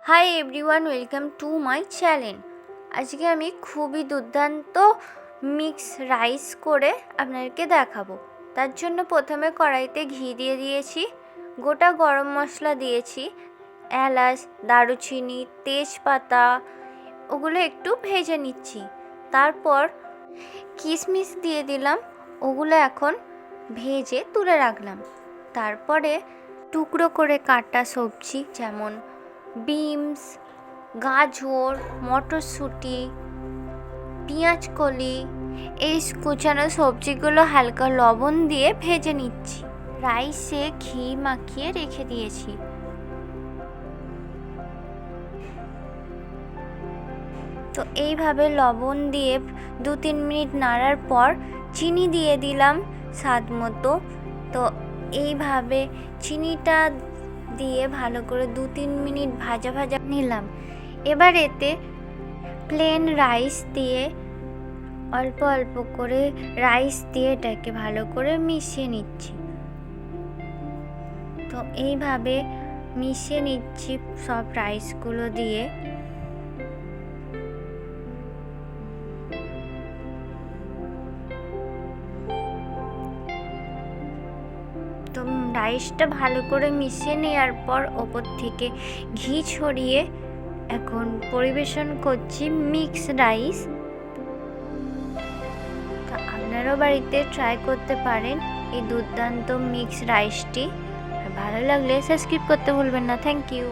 Hi everyone, welcome to my channel. আজকে আমি খুবই দুর্দান্ত মিক্স রাইস করে আপনাদেরকে দেখাবো। তার জন্য প্রথমে কড়াইতে ঘি দিয়ে দিয়েছি, গোটা গরম মশলা দিয়েছি, এলাচ, দারুচিনি, তেজপাতা, ওগুলো একটু ভেজে নিচ্ছি। তারপর কিশমিশ দিয়ে দিলাম, ওগুলো এখন ভেজে তুলে রাখলাম। তারপরে টুকরো করে কাটা সবজি যেমন বিনস, গাজর, মটরশুঁটি, পেঁয়াজকলি, এই কুচানো সবজিগুলো হালকা লবণ দিয়ে ভেজে নিচ্ছি। রাইসে ঘি মাখিয়ে রেখে দিয়েছি। তো এইভাবে লবণ দিয়ে 2-3 মিনিট নাড়ার পর চিনি দিয়ে দিলাম স্বাদ মতো। তো এইভাবে চিনিটা দিয়ে ভালো করে 2-3 মিনিট ভাজা নিলাম। এবার এতে প্লেন রাইস দিয়ে অল্প অল্প করে রাইস দিয়ে এটাকে ভালো করে মিশিয়ে নিচ্ছি। তো এইভাবে মিশিয়ে নিচ্ছি সব রাইসগুলো দিয়ে। তো রাইসটা ভালো করে মিশিয়ে নেওয়ার পর ওপর থেকে ঘি ছড়িয়ে এখন পরিবেশন করছি মিক্স রাইস। তো আপনারাও বাড়িতে ট্রাই করতে পারেন এই দুর্দান্ত মিক্স রাইসটি। ভালো লাগলে সাবস্ক্রাইব করতে ভুলবেন না। Thank you.